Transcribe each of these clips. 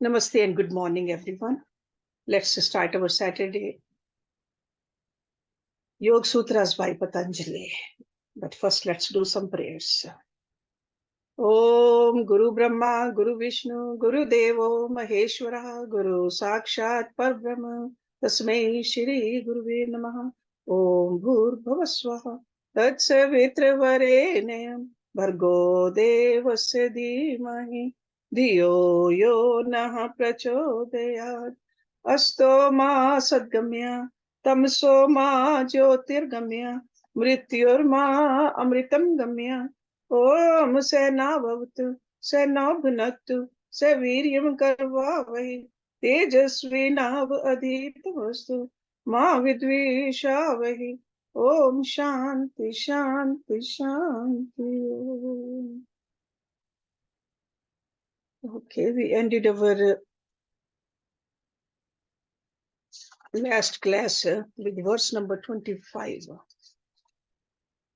Namaste and good morning, everyone. Let's start our Saturday Yog Sutras by Patanjali. But first, let's do some prayers. Om Guru Brahma, Guru Vishnu, Guru Devo, Maheshwara, Guru Sakshat Parbrahma, Tasmai Shri Guruve Namaha. Om Bhur Bhavaswaha, Tatsavitra Bhargo Devasya Dhimahi, Dhiyo Yo Naha Prachodayat. Asto ma sadgamya, tamso ma jyotirgamya, mrityurma amritam gamya. Om णववक se bhunaktu se viryam karvavahi tejasvi nav adhitamastu ma vidvishavahi. Om Shanti Shanti Shanti. Okay, we ended our last class with verse number 25.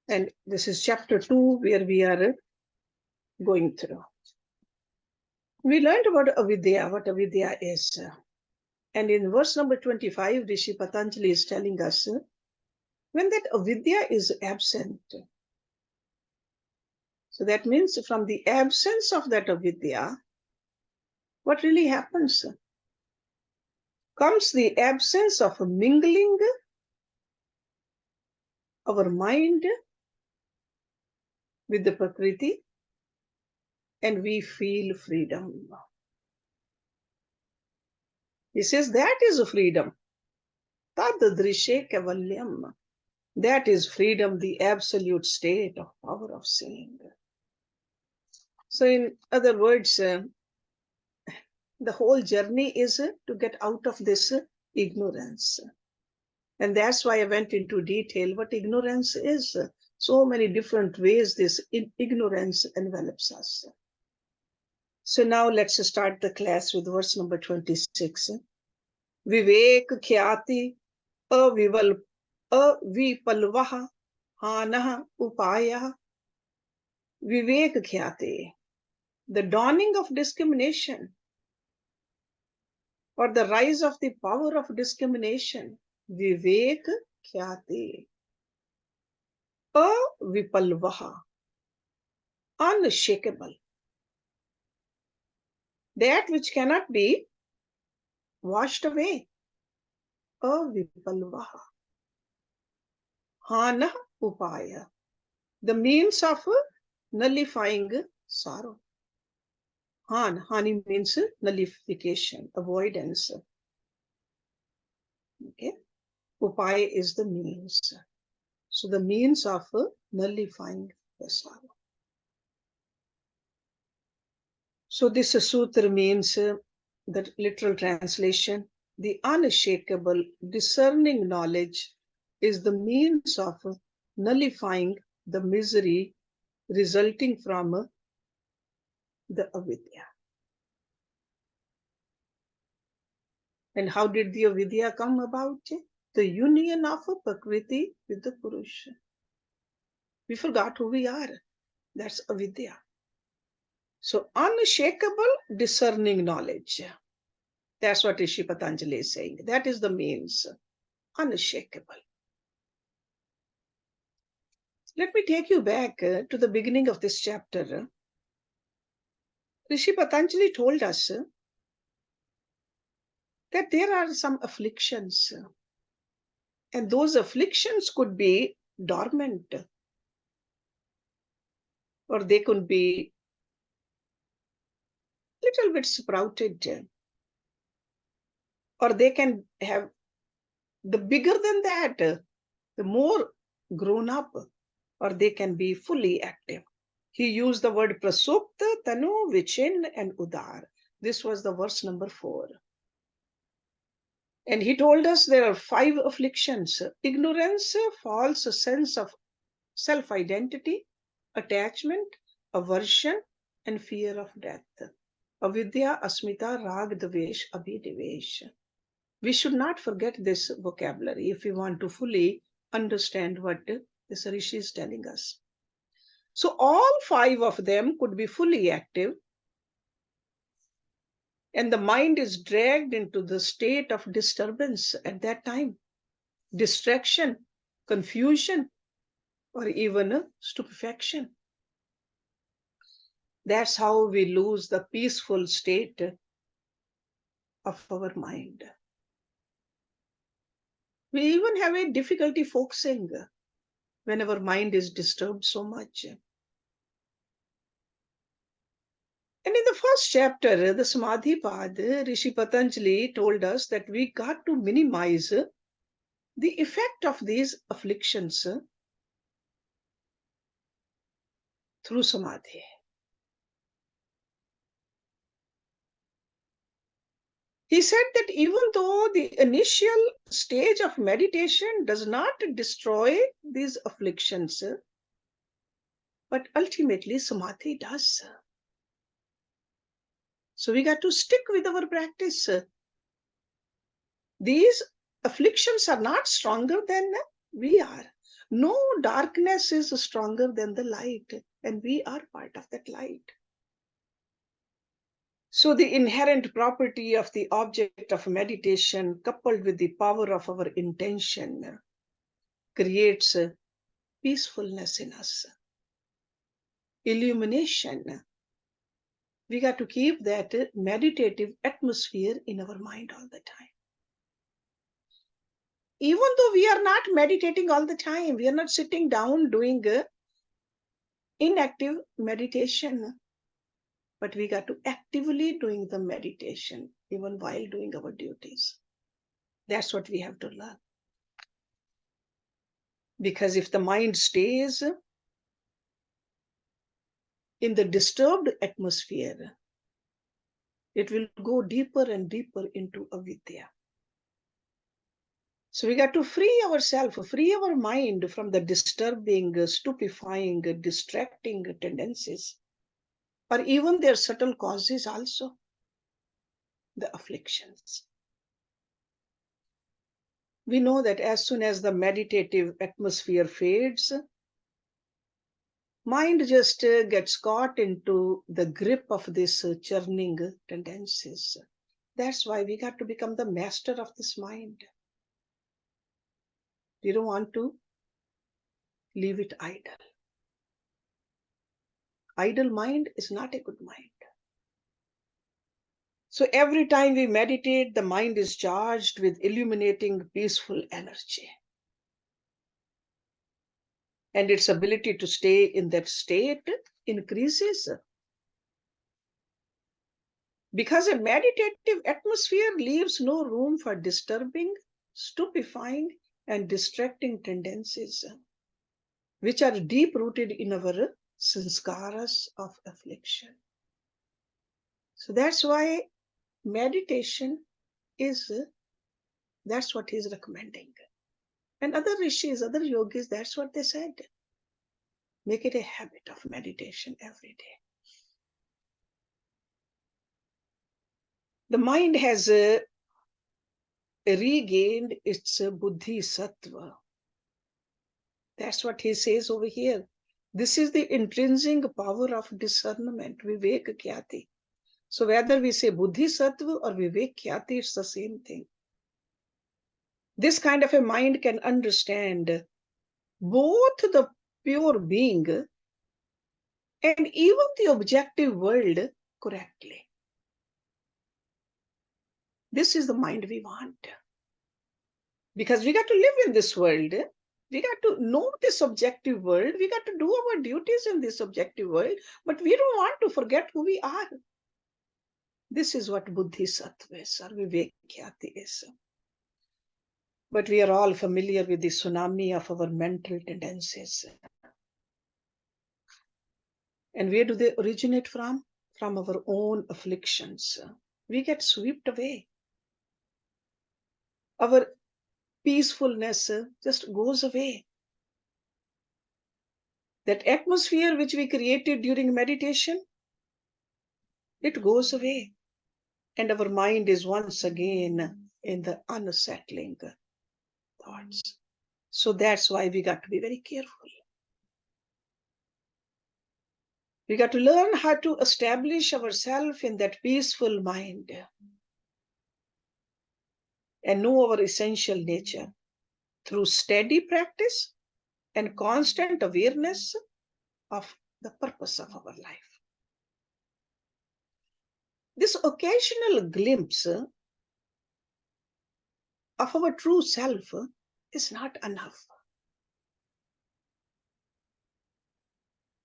And this is chapter 2 where we are going through. We learned about avidya, what avidya is. And in verse number 25, Rishi Patanjali is telling us when that avidya is absent. So that means from the absence of that avidya, what really happens? Comes the absence of mingling our mind with the Prakriti, and we feel freedom. He says that is freedom. Tadadrishe kavalyam. That is freedom, the absolute state of power of seeing. So in other words, the whole journey is to get out of this ignorance. And that's why I went into detail what ignorance is. So many different ways this ignorance envelops us. So now let's start the class with verse number 26. Vivekakhyatir avipalva Hanopayah. Vivekakhyatir, the dawning of discrimination, or the rise of the power of discrimination. Vivekakhyatir avipalva, unshakable, that which cannot be washed away. Avipalva Hanopayah, the means of nullifying sorrow. Hani means nullification, avoidance. Okay, upaya is the means. So the means of nullifying the sorrow. So this sutra means the literal translation, the unshakable, discerning knowledge is the means of nullifying the misery resulting from the avidya. And how did the avidya come about? The union of Prakriti with the Purusha. We forgot who we are. That's avidya. So unshakable, discerning knowledge. That's what Rishi Patanjali is saying. That is the means. Unshakable. Let me take you back to the beginning of this chapter. Rishi Patanjali told us that there are some afflictions, and those afflictions could be dormant, or they could be little bit sprouted, or they can have the bigger than that, the more grown up, or they can be fully active. He used the word prasupta, tanu, vichin, and udar. This was the verse number 4. And he told us there are 5 afflictions: ignorance, false sense of self-identity, attachment, aversion, and fear of death. Avidya, asmita, rag, dvesh, abhidevesh. We should not forget this vocabulary if we want to fully understand what this Rishi is telling us. So all 5 of them could be fully active, And the mind is dragged into the state of disturbance at that time, distraction, confusion, or even stupefaction. That's how we lose the peaceful state of our mind. We even have a difficulty focusing when our mind is disturbed so much. And in the first chapter, the Samadhi Pad, Rishi Patanjali told us that we got to minimize the effect of these afflictions through Samadhi. He said that even though the initial stage of meditation does not destroy these afflictions, but ultimately Samadhi does. So we got to stick with our practice. These afflictions are not stronger than we are. No darkness is stronger than the light, and we are part of that light. So the inherent property of the object of meditation, coupled with the power of our intention, creates peacefulness in us, illumination. We got to keep that meditative atmosphere in our mind all the time. Even though we are not meditating all the time, we are not sitting down doing inactive meditation, but we got to actively doing the meditation even while doing our duties. That's what we have to learn. Because if the mind stays in the disturbed atmosphere, it will go deeper and deeper into avidya. So we got to free ourselves, free our mind from the disturbing, stupefying, distracting tendencies, or even their subtle causes also, the afflictions. We know that as soon as the meditative atmosphere fades, mind just gets caught into the grip of this churning tendencies. That's why we got to become the master of this mind. We don't want to leave it idle. Idle mind is not a good mind. So every time we meditate, the mind is charged with illuminating, peaceful energy. And its ability to stay in that state increases. Because a meditative atmosphere leaves no room for disturbing, stupefying, and distracting tendencies, which are deep-rooted in our sanskaras of affliction. So that's why meditation is, that's what he's recommending. And other rishis, other yogis, that's what they said. Make it a habit of meditation every day. The mind has regained its buddhi sattva. That's what he says over here. This is the intrinsic power of discernment, vivekakhyateh. So whether we say buddhi sattva or vivekakhyateh, it's the same thing. This kind of a mind can understand both the pure being and even the objective world correctly. This is the mind we want. Because we got to live in this world. We got to know this objective world. We got to do our duties in this objective world. But we don't want to forget who we are. This is what buddhi sattva is, or vivekakhyateh is. But we are all familiar with the tsunami of our mental tendencies. And where do they originate from? From our own afflictions. We get swept away. Our peacefulness just goes away. That atmosphere which we created during meditation, it goes away. And our mind is once again in the unsettling thoughts. So that's why we got to be very careful. We got to learn how to establish ourselves in that peaceful mind and know our essential nature through steady practice and constant awareness of the purpose of our life. This occasional glimpse of our true self is not enough.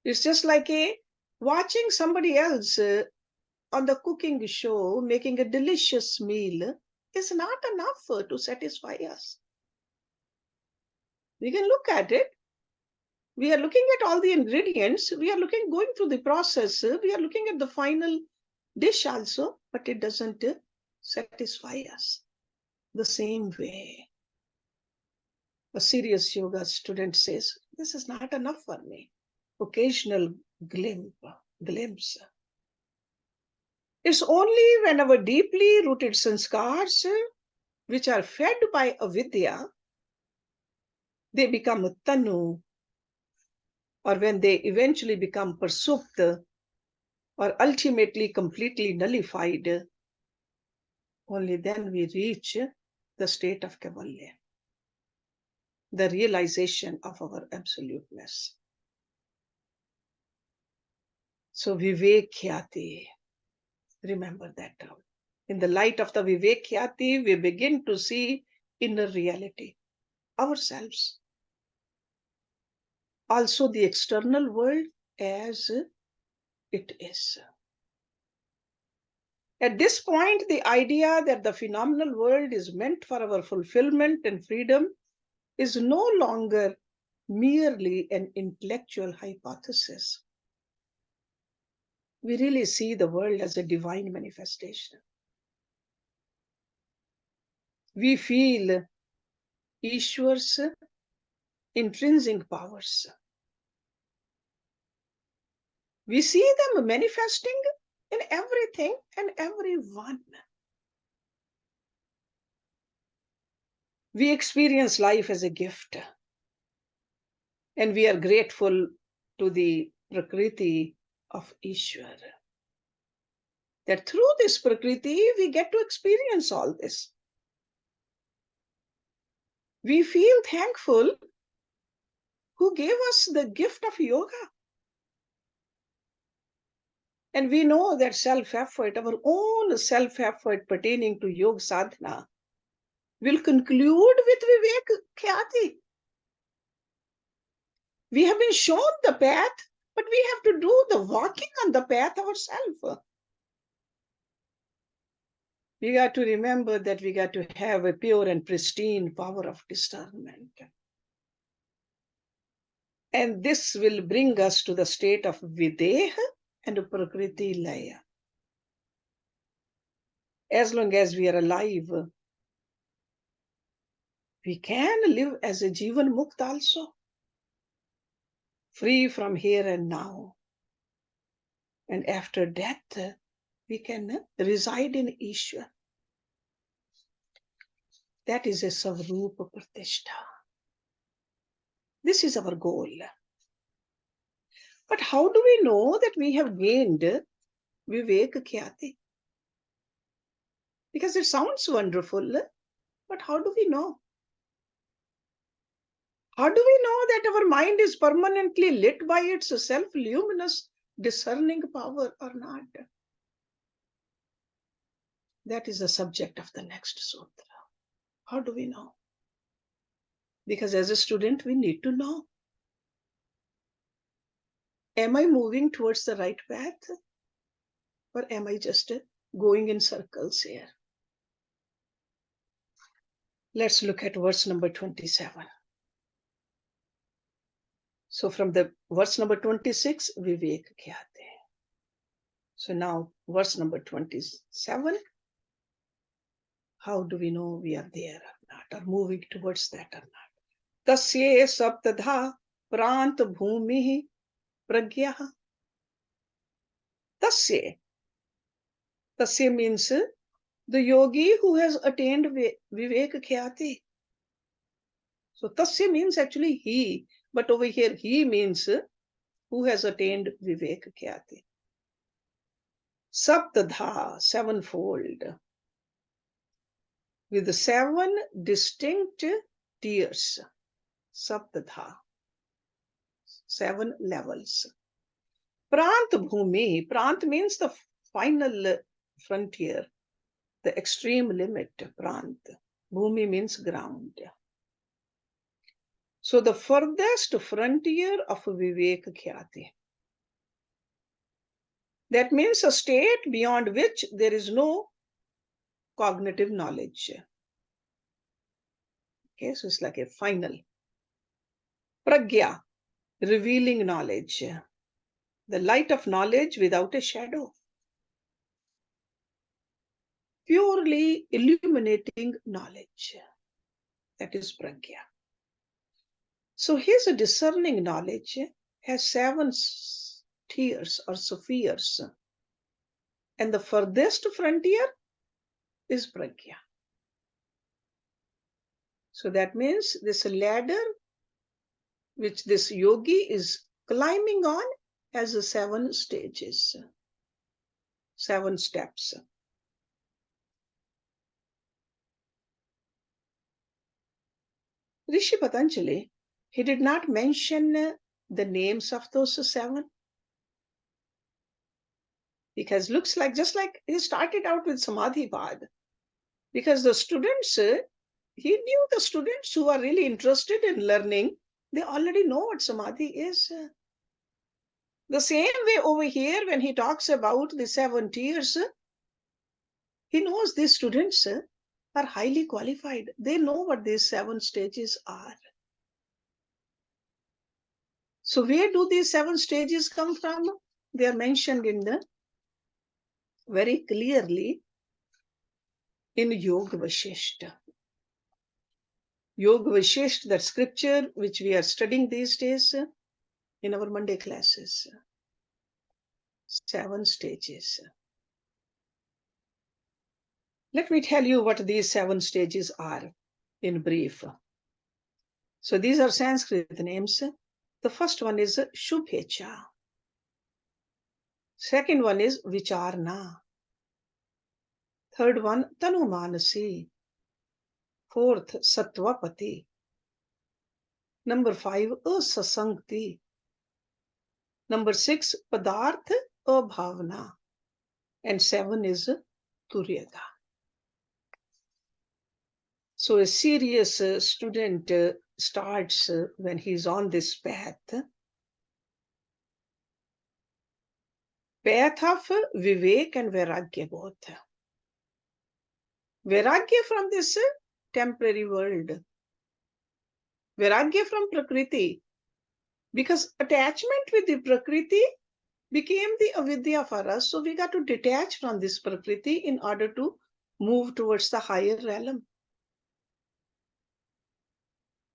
It's just like watching somebody else on the cooking show making a delicious meal is not enough to satisfy us. We can look at it. We are looking at all the ingredients. We are going through the process. We are looking at the final dish also, but it doesn't satisfy us the same way. A serious yoga student says, this is not enough for me. Occasional glimpse. It's only when our deeply rooted sanskars, which are fed by avidya, they become tanu, or when they eventually become prasupta, or ultimately completely nullified, only then we reach the state of Kaivalya, the realization of our absoluteness. So Vivekakhyatir, remember that term. In the light of the Vivekakhyatir, we begin to see inner reality, ourselves. Also the external world as it is. At this point, the idea that the phenomenal world is meant for our fulfillment and freedom is no longer merely an intellectual hypothesis. We really see the world as a divine manifestation. We feel Ishwar's intrinsic powers. We see them manifesting in everything and everyone. We experience life as a gift, and we are grateful to the Prakriti of Ishwar, that through this Prakriti we get to experience all this. We feel thankful who gave us the gift of yoga. And we know that self-effort, our own self-effort pertaining to Yog Sadhana, will conclude with Vivekakhyatir. We have been shown the path, but we have to do the walking on the path ourselves. We got to remember that we got to have a pure and pristine power of discernment. And this will bring us to the state of Videha and Prakriti Laya. As long as we are alive, we can live as a Jivan Mukt also, free from here and now. And after death, we can reside in Ishwar. That is a Savrupa Pratishtha. This is our goal. But how do we know that we have gained Vivekakhyatir? Because it sounds wonderful, but how do we know? How do we know that our mind is permanently lit by its self-luminous discerning power or not? That is the subject of the next sutra. How do we know? Because as a student, we need to know. Am I moving towards the right path? Or am I just going in circles here? Let's look at verse number 27. So from the verse number 26, Vivekakhyatir. So now verse number 27. How do we know we are there or not, or moving towards that or not? Tasya saptadhaa prantabhoomih prajna. Tasya. Tasya means the yogi who has attained Vivekakhyatir. So Tasya means actually he, but over here he means who has attained Vivekakhyatir. Saptadhaa, sevenfold, with the 7 distinct tiers. Saptadhaa, 7 levels. Prantabhoomih, Prant means the final frontier, the extreme limit, Prant. Bhumi means ground. So the furthest frontier of Vivekakhyatir. That means a state beyond which there is no cognitive knowledge. Okay, so it's like a final. Pragya, revealing knowledge, the light of knowledge without a shadow. Purely illuminating knowledge. That is pragya. So his discerning knowledge has 7 tiers or spheres. And the furthest frontier is pragya. So that means this ladder which this yogi is climbing on has 7 stages, 7 steps. Rishi Patanjali, he did not mention the names of those 7, because looks like just like he started out with Samadhi Pad, because the students, he knew the students who are really interested in learning, they already know what Samadhi is. The same way over here, when he talks about the 7 tiers, he knows these students are highly qualified. They know what these 7 stages are. So where do these 7 stages come from? They are mentioned in the very clearly in Yog Vashishtha. Yog Vashishtha, that scripture which we are studying these days in our Monday classes. 7 stages. Let me tell you what these 7 stages are in brief. So these are Sanskrit names. The first one is Shubhecha. Second one is Vicharna. Third one, Tanumanasi. Fourth, Sattvapati. Number 5, Asasangti. Number 6, Padarth Abhavana. And 7 is Turyada. So a serious student starts when he's on this path. Path of Vivek and Vairagya both. Vairagya from this temporary world. Vairagya from Prakriti. Because attachment with the Prakriti became the avidya for us. So we got to detach from this Prakriti in order to move towards the higher realm.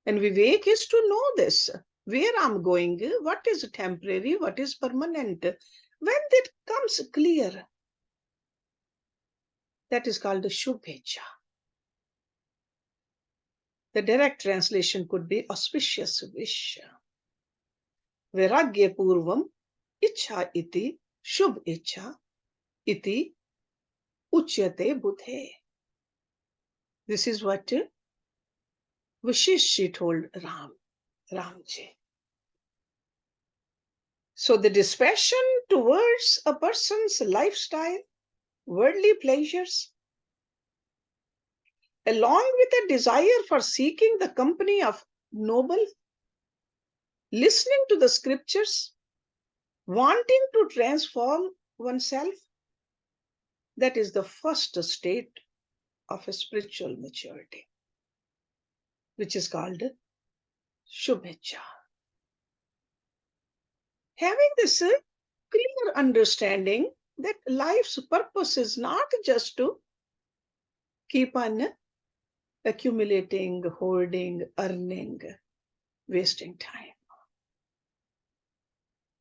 And Vivek is to know this. Where I'm going, what is temporary, what is permanent. When that comes clear, that is called the Shubhecha. The direct translation could be auspicious wish. Vairagya purvam ichha iti shubh ichha iti uchyate buddhe. This is what Vashishi told Ramji. So the dispassion towards a person's lifestyle, worldly pleasures, along with a desire for seeking the company of noble, listening to the scriptures, wanting to transform oneself, that is the first state of a spiritual maturity, which is called Shubhecha. Having this clear understanding that life's purpose is not just to keep on accumulating, hoarding, earning, wasting time.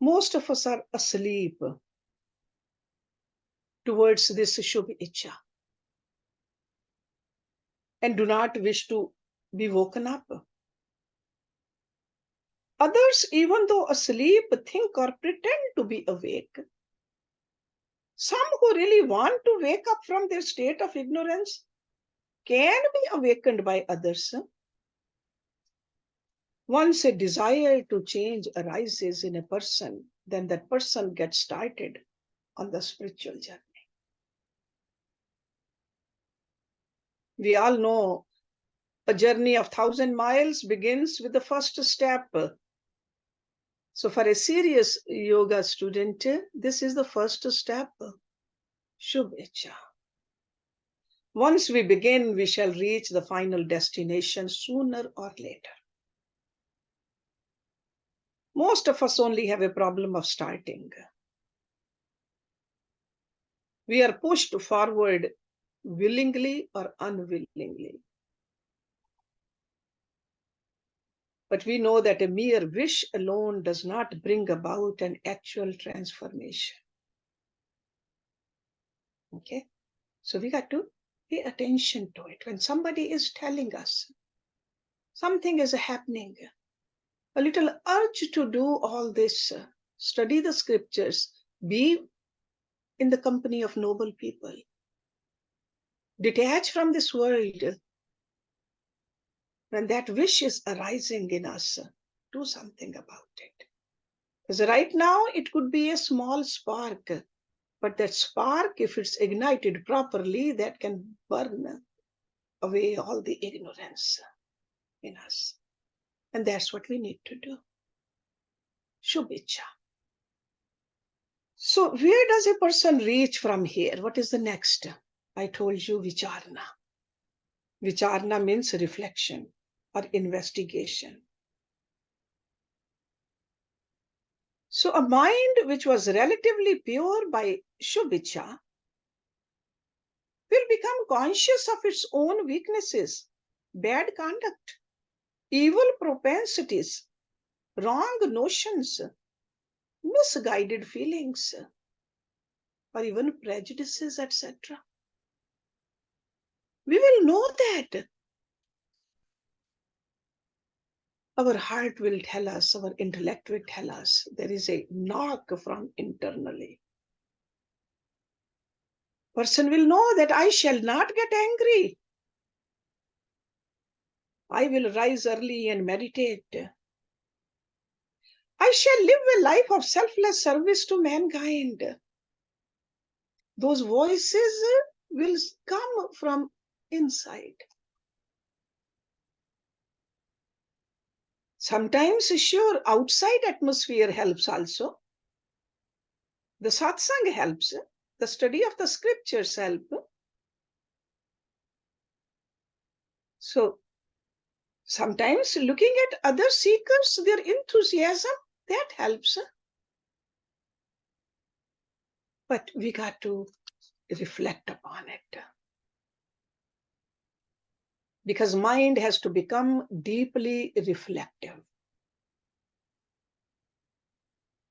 Most of us are asleep towards this Shubh Ichha and do not wish to be woken up. Others, even though asleep, think or pretend to be awake. Some who really want to wake up from their state of ignorance can be awakened by others. Once a desire to change arises in a person, then that person gets started on the spiritual journey. We all know a journey of 1,000 miles begins with the first step. So for a serious yoga student, this is the first step, Shubhecha. Once we begin, we shall reach the final destination sooner or later. Most of us only have a problem of starting. We are pushed forward willingly or unwillingly. But we know that a mere wish alone does not bring about an actual transformation. Okay? So we got to pay attention to it. When somebody is telling us something is happening, a little urge to do all this, study the scriptures, be in the company of noble people, detach from this world. When that wish is arising in us, do something about it. Because right now it could be a small spark, but that spark, if it's ignited properly, that can burn away all the ignorance in us. And that's what we need to do. Shubhecha. So where does a person reach from here? What is the next? I told you vicharna. Vicharna means reflection or investigation. So a mind which was relatively pure by Shubhecha will become conscious of its own weaknesses, bad conduct, evil propensities, wrong notions, misguided feelings, or even prejudices, etc. We will know that. Our heart will tell us, our intellect will tell us, there is a knock from internally. Person will know that I shall not get angry. I will rise early and meditate. I shall live a life of selfless service to mankind. Those voices will come from inside. Sometimes, sure, outside atmosphere helps also. The satsang helps. The study of the scriptures help. So, sometimes looking at other seekers, their enthusiasm, that helps. But we got to reflect upon it. Because mind has to become deeply reflective.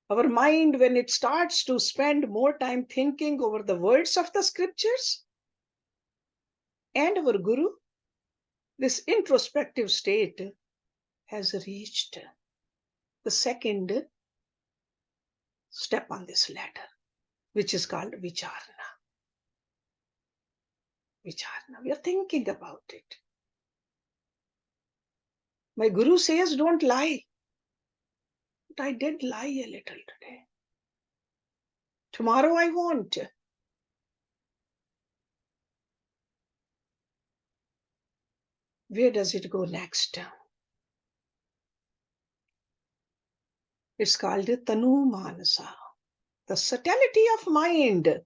Our mind, when it starts to spend more time thinking over the words of the scriptures and our Guru, this introspective state has reached the second step on this ladder, which is called vicharna. Vicharna, we are thinking about it. My Guru says, don't lie. But I did lie a little today. Tomorrow I won't. Where does it go next? It's called Tanu Manasa, the subtlety of mind.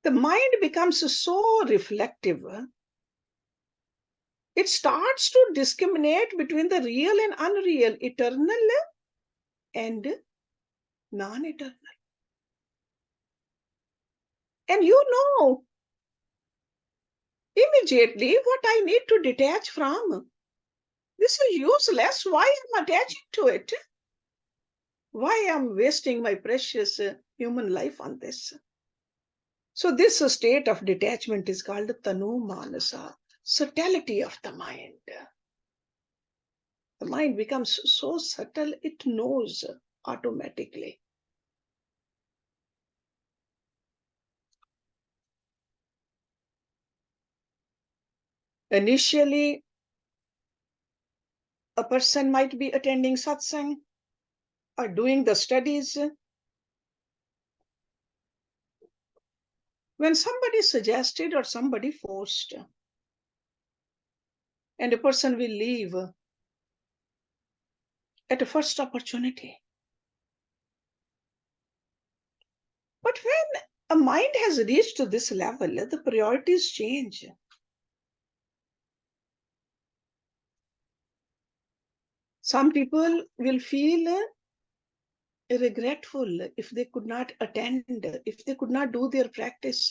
The mind becomes so reflective, it starts to discriminate between the real and unreal, eternal and non-eternal. And you know immediately what I need to detach from. This is useless. Why am I attaching to it? Why am I wasting my precious human life on this? So this state of detachment is called tanu manasa, subtlety of the mind. The mind becomes so subtle, it knows automatically. Initially, a person might be attending satsang or doing the studies. When somebody suggested or somebody forced, and a person will leave at the first opportunity. But when a mind has reached to this level, the priorities change. Some people will feel regretful if they could not attend, if they could not do their practice.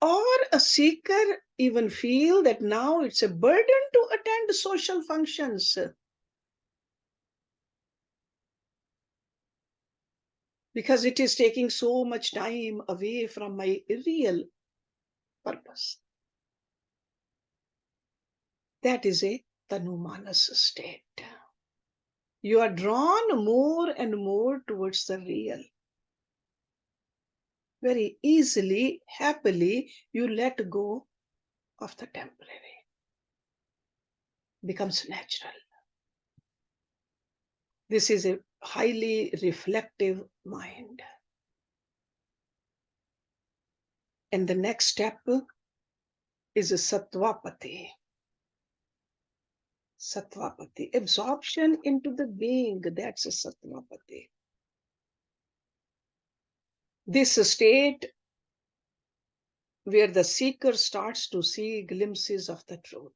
Or a seeker even feel that now it's a burden to attend social functions because it is taking so much time away from my real purpose. That is a tanumanas state. You are drawn more and more towards the real. Very easily, happily, you let go of the temporary. Becomes natural. This is a highly reflective mind. And the next step is a sattvapati. Sattvapati, absorption into the being, that's a sattvapati. This state where the seeker starts to see glimpses of the truth.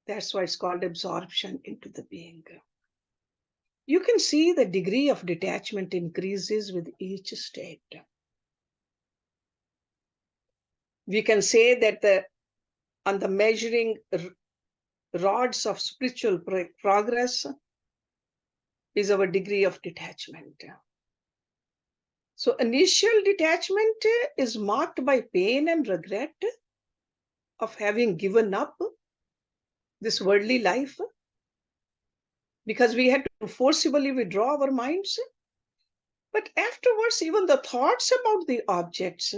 That's why it's called absorption into the being. You can see the degree of detachment increases with each state. We can say that on the measuring rods of spiritual progress is our degree of detachment. So initial detachment is marked by pain and regret of having given up this worldly life because we had to forcibly withdraw our minds. But afterwards, even the thoughts about the objects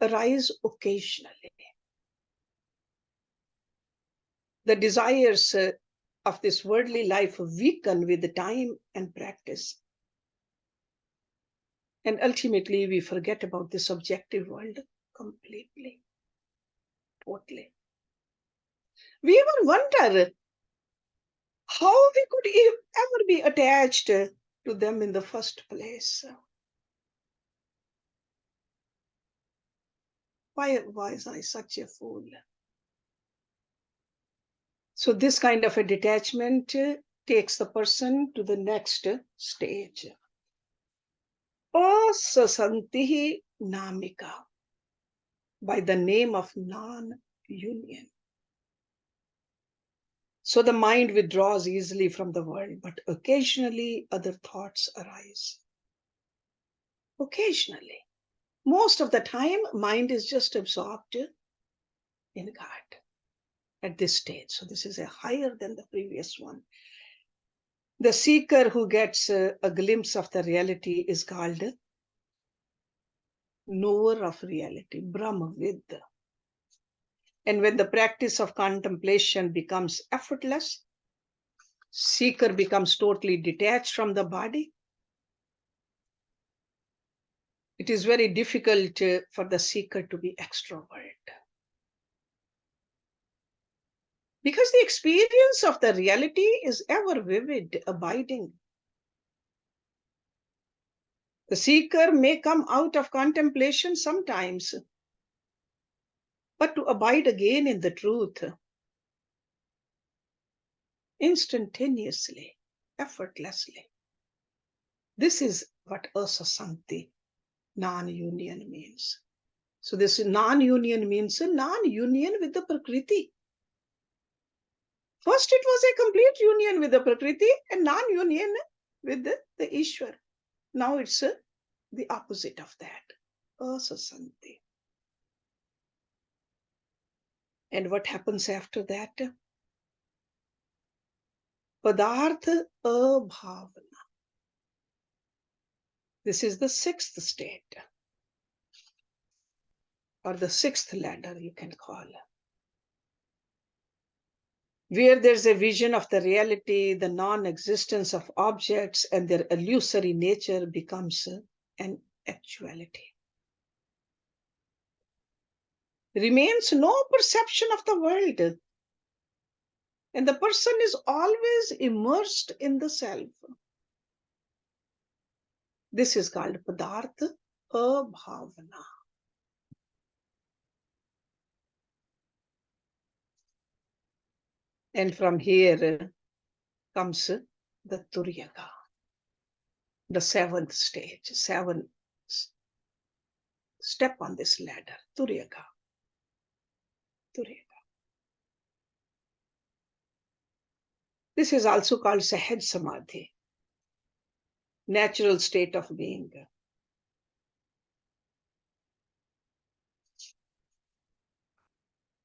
arise occasionally. The desires of this worldly life weaken with the time and practice. And ultimately, we forget about this objective world completely, totally. We even wonder how we could ever be attached to them in the first place. Why was I such a fool? So this kind of a detachment takes the person to the next stage. Asasantihi namika, by the name of non-union. So the mind withdraws easily from the world, but occasionally other thoughts arise. Occasionally. Most of the time, mind is just absorbed in God at this stage. So this is a higher than the previous one. The seeker who gets a glimpse of the reality is called knower of reality, Brahmavid. And when the practice of contemplation becomes effortless, seeker becomes totally detached from the body. It is very difficult for the seeker to be extrovert. Because the experience of the reality is ever vivid, abiding. The seeker may come out of contemplation sometimes, but to abide again in the truth, instantaneously, effortlessly. This is what asasanti, non-union, means. So this non-union means a non-union with the Prakriti. First, it was a complete union with the Prakriti and non-union with the Ishwar. Now it's the opposite of that. Asasanti. And what happens after that? Padartha abhavana. This is the sixth state, or the sixth ladder, you can call it, where there's a vision of the reality, the non-existence of objects, and their illusory nature becomes an actuality. Remains no perception of the world, and the person is always immersed in the self. This is called Padartha Abhavana. And from here comes the Turiyaga, the seventh stage, seventh step on this ladder, Turiyaga. Turiyaga. This is also called Sahaj Samadhi, natural state of being.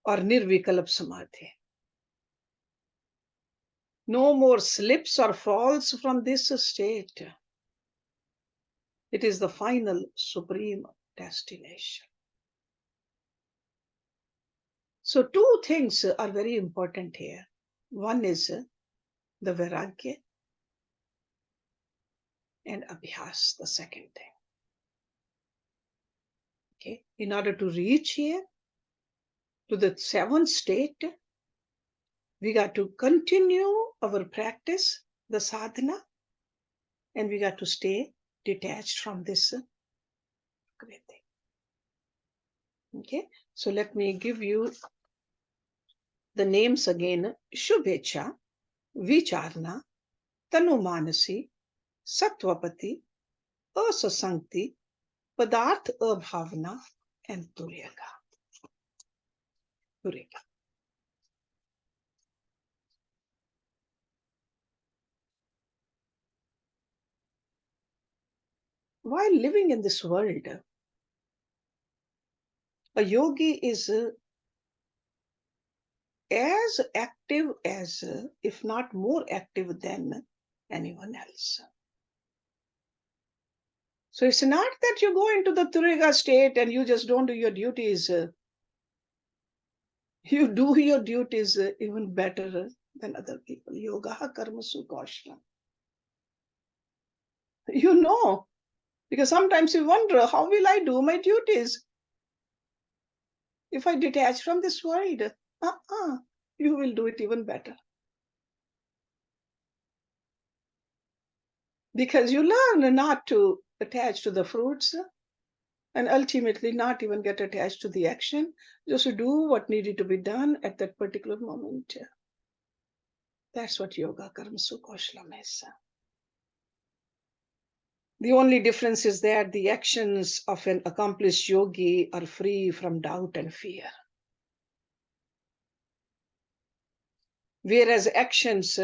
Or Nirvikalp Samadhi. No more slips or falls from this state. It is the final supreme destination. So two things are very important here. One is the Vairagya and Abhyas, the second thing. Okay, in order to reach here to the seventh state, we got to continue our practice, the sadhana, and we got to stay detached from this great thing. Okay, so let me give you the names again: Shubhecha, Vicharna, Tanumanasi, Satvapati, Asasankti, Padarth Abhavana, and Turiyaga. Turiyaga. While living in this world, a yogi is as active as, if not more active than anyone else. So it's not that you go into the Turiyaga state and you just don't do your duties. You do your duties even better than other people. Yoga karmasu kaushlam. You know, because sometimes you wonder, how will I do my duties if I detach from this world? You will do it even better. Because you learn not to attach to the fruits and ultimately not even get attached to the action, just to do what needed to be done at that particular moment. That's what yoga karmasu kaushlam is. The only difference is that the actions of an accomplished yogi are free from doubt and fear. Whereas actions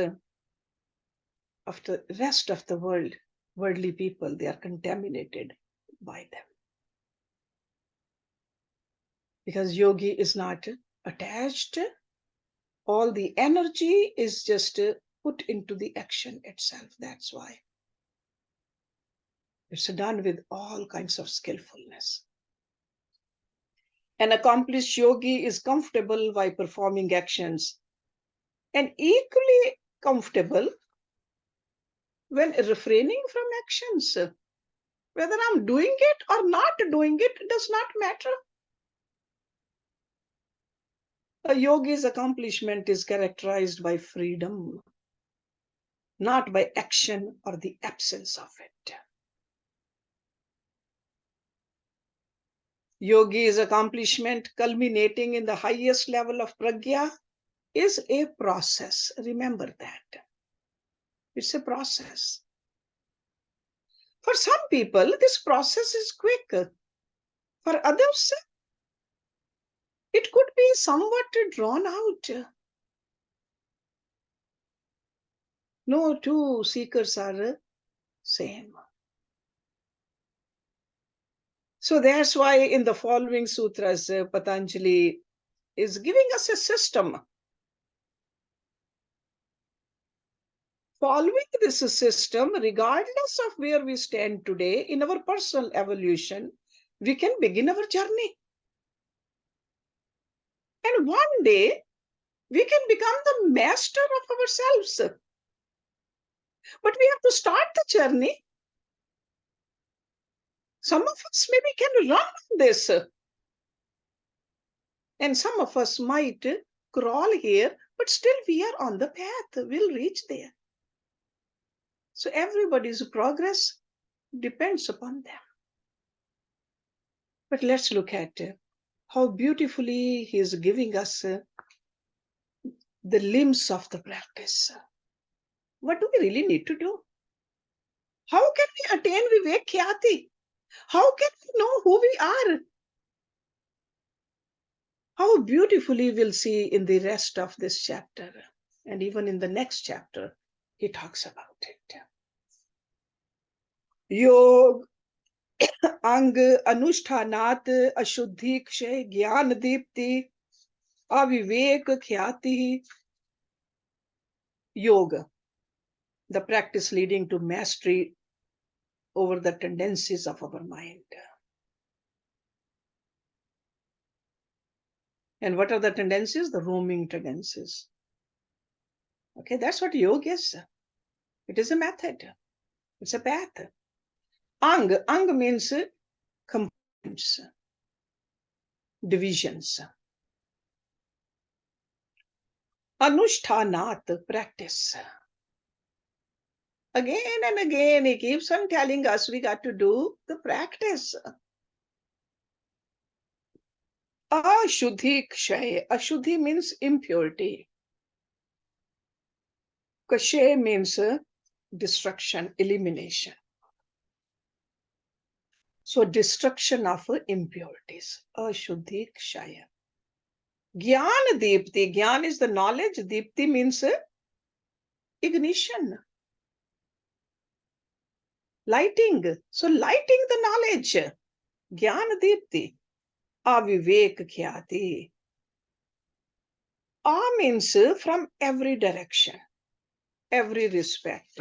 of the rest of the world, worldly people, they are contaminated by them. Because yogi is not attached, all the energy is just put into the action itself. That's why it's done with all kinds of skillfulness. An accomplished yogi is comfortable while performing actions and equally comfortable when refraining from actions. Whether I'm doing it or not doing it does not matter. A yogi's accomplishment is characterized by freedom, not by action or the absence of it. Yogi's accomplishment, culminating in the highest level of prajna, is a process. Remember that. It's a process. For some people, this process is quick. For others, it could be somewhat drawn out. No two seekers are same. So that's why in the following sutras, Patanjali is giving us a system. Following this system, regardless of where we stand today in our personal evolution, we can begin our journey. And one day, we can become the master of ourselves. But we have to start the journey. Some of us maybe can run on this. And some of us might crawl here, but still we are on the path. We'll reach there. So everybody's progress depends upon them. But let's look at how beautifully he is giving us the limbs of the practice. What do we really need to do? How can we attain Vivekakhyatir? How can we know who we are? How beautifully we'll see in the rest of this chapter. And even in the next chapter, he talks about it. Yog Angganushthanad ashuddhi kshaye jnanadiptir Vivekakhyatir. Yoga, the practice leading to mastery over the tendencies of our mind. And what are the tendencies? The roaming tendencies. Okay, that's what yoga is. It is a method. It's a path. Ang means components, divisions. Anushtanat, practice. Again and again, he keeps on telling us we got to do the practice. Ashuddhi kshaye. Ashuddhi means impurity. Kshaye means destruction, elimination. So destruction of impurities. Ashuddhi kshaye. Jnanadiptir. Jnana is the knowledge. Dipti means ignition. Lighting. So lighting the knowledge. Jnanadiptir. Vivekakhyatir. Means from every direction, every respect.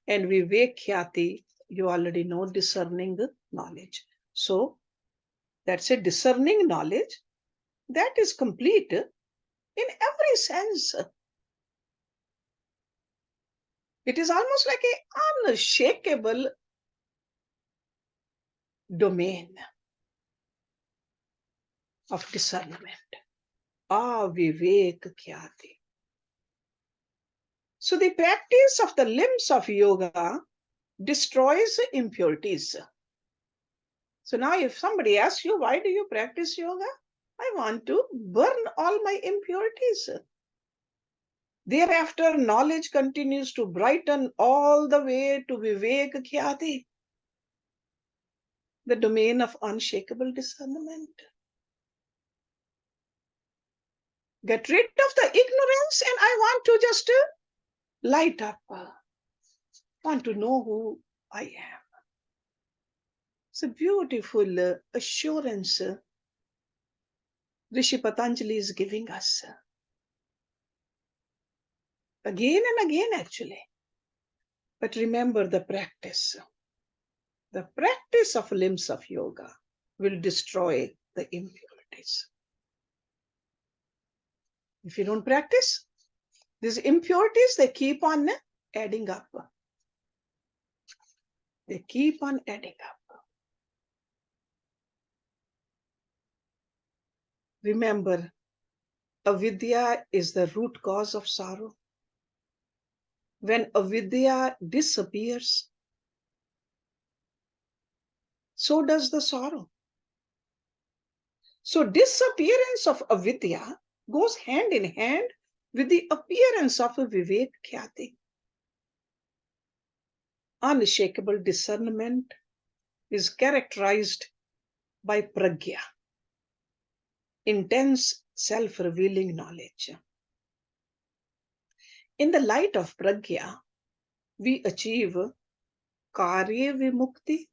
And Vivekakhyatir, you already know, discerning knowledge. So that's a discerning knowledge that is complete in every sense. It is almost like an unshakable domain of discernment. Vivekakhyatir. So the practice of the limbs of yoga destroys impurities. So now if somebody asks you, why do you practice yoga? I want to burn all my impurities. Thereafter, knowledge continues to brighten all the way to Vivekakhyatir, the domain of unshakable discernment. Get rid of the ignorance and I want to just light up. Want to know who I am. It's a beautiful assurance Rishi Patanjali is giving us. Again and again, actually. But remember the practice. The practice of limbs of yoga will destroy the impurities. If you don't practice, these impurities, they keep on adding up. They keep on adding up. Remember, avidya is the root cause of sorrow. When avidya disappears, so does the sorrow. So disappearance of avidya goes hand in hand with the appearance of a Vivekakhyatir. Unshakable discernment is characterized by prajna, intense self-revealing knowledge. In the light of prajna, we achieve karya vimukti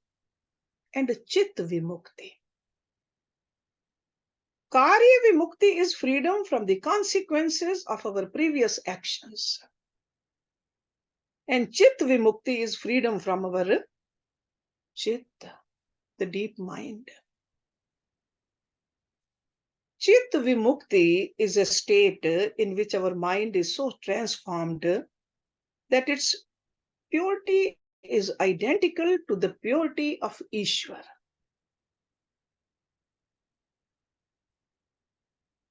and chit vimukti. Karya vimukti is freedom from the consequences of our previous actions. And chit vimukti is freedom from our chit, the deep mind. Chit vimukti is a state in which our mind is so transformed that its purity is identical to the purity of Ishwar.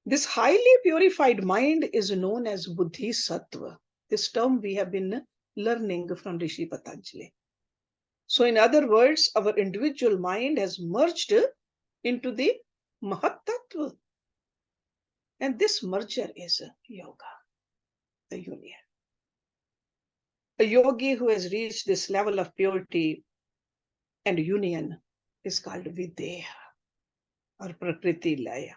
This highly purified mind is known as Buddhi Sattva. This term we have been learning from Rishi Patanjali. So in other words, our individual mind has merged into the Mahat Tattva. And this merger is yoga, the union. A yogi who has reached this level of purity and union is called Videha or Prakriti Laya.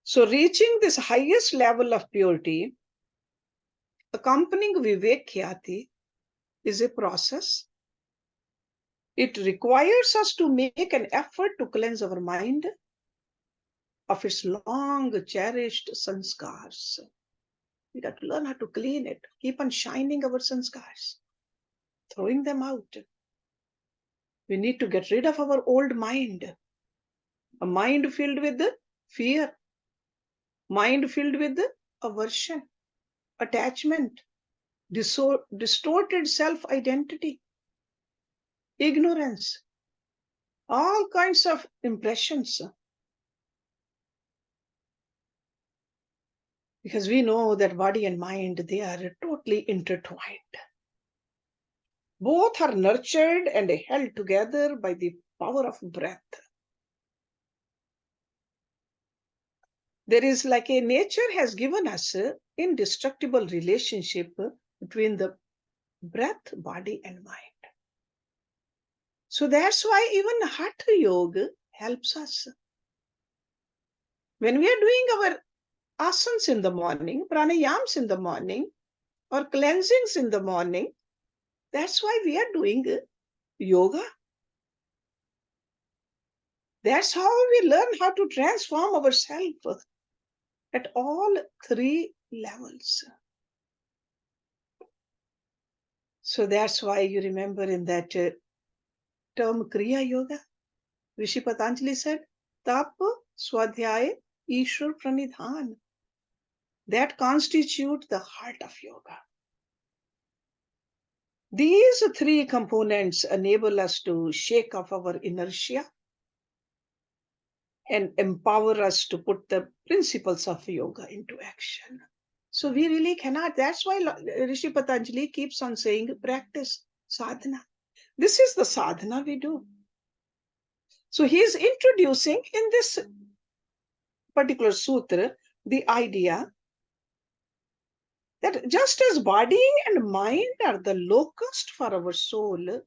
So reaching this highest level of purity, accompanying Vivekakhyatir is a process. It requires us to make an effort to cleanse our mind of its long cherished sanskars. We got to learn how to clean it, keep on shining our sanskars, throwing them out. We need to get rid of our old mind, a mind filled with fear, mind filled with aversion, attachment, distorted self-identity, ignorance, all kinds of impressions. Because we know that body and mind, they are totally intertwined. Both are nurtured and held together by the power of breath. There is like a nature has given us an indestructible relationship between the breath, body, and mind. So that's why even Hatha Yoga helps us. When we are doing our asanas in the morning, pranayams in the morning, or cleansings in the morning, that's why we are doing yoga. That's how we learn how to transform ourselves at all three levels. So that's why you remember in that term Kriya Yoga, Rishi Patanjali said, Tap, Swadhyaya, Ishwar Pranidhan. That constitute the heart of yoga. These three components enable us to shake off our inertia and empower us to put the principles of yoga into action. So we really cannot. That's why Rishi Patanjali keeps on saying, practice sadhana. This is the sadhana we do. So he is introducing in this particular sutra the idea that just as body and mind are the locust for our soul,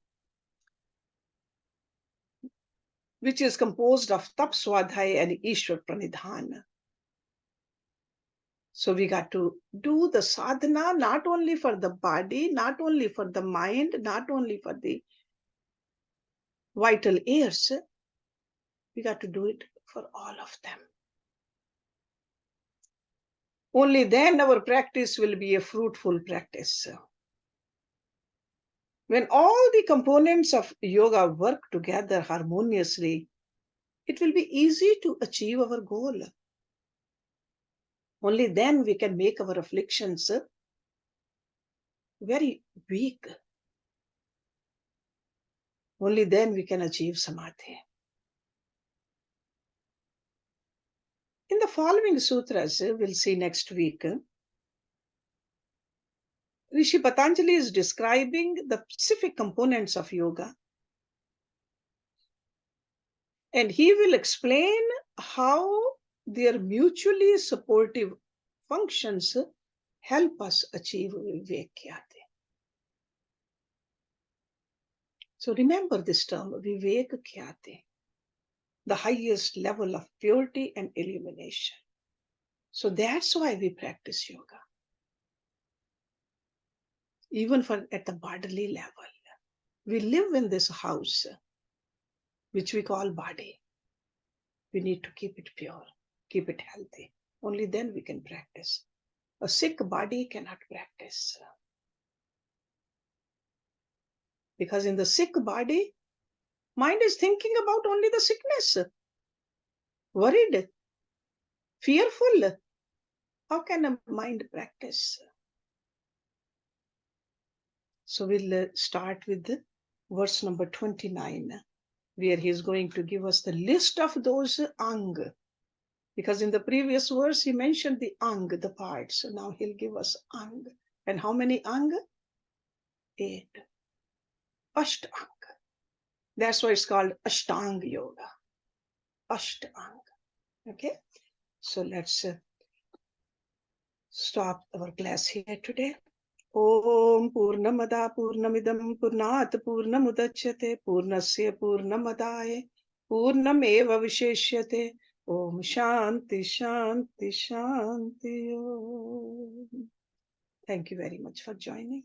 which is composed of tap, swadhyaya, and ishwar pranidhan. So we got to do the sadhana not only for the body, not only for the mind, not only for the vital airs, we got to do it for all of them. Only then our practice will be a fruitful practice. When all the components of yoga work together harmoniously, it will be easy to achieve our goal. Only then we can make our afflictions very weak. Only then we can achieve samadhi. In the following sutras, we'll see next week, Rishi Patanjali is describing the specific components of yoga. And he will explain how their mutually supportive functions help us achieve Vivekakhyatir. So remember this term, Vivekakhyatir, the highest level of purity and illumination. So that's why we practice yoga. even for at the bodily level. We live in this house, which we call body. We need to keep it pure, keep it healthy. Only then we can practice. A sick body cannot practice. Because in the sick body, mind is thinking about only the sickness. Worried, fearful. How can a mind practice? So we'll start with verse number 29, where he is going to give us the list of those ang. Because in the previous verse, he mentioned the ang, the parts. So now he'll give us ang. And how many ang? 8. Ashtang. That's why it's called Ashtang Yoga. Ashtang. Okay? So let's stop our class here today. Om Purnamada Purnamidam Purnat Purnamudachyate Purnasya Purnamadaye Purnameva Visheshyate. Om Shanti Shanti Shanti Om. Thank you very much for joining.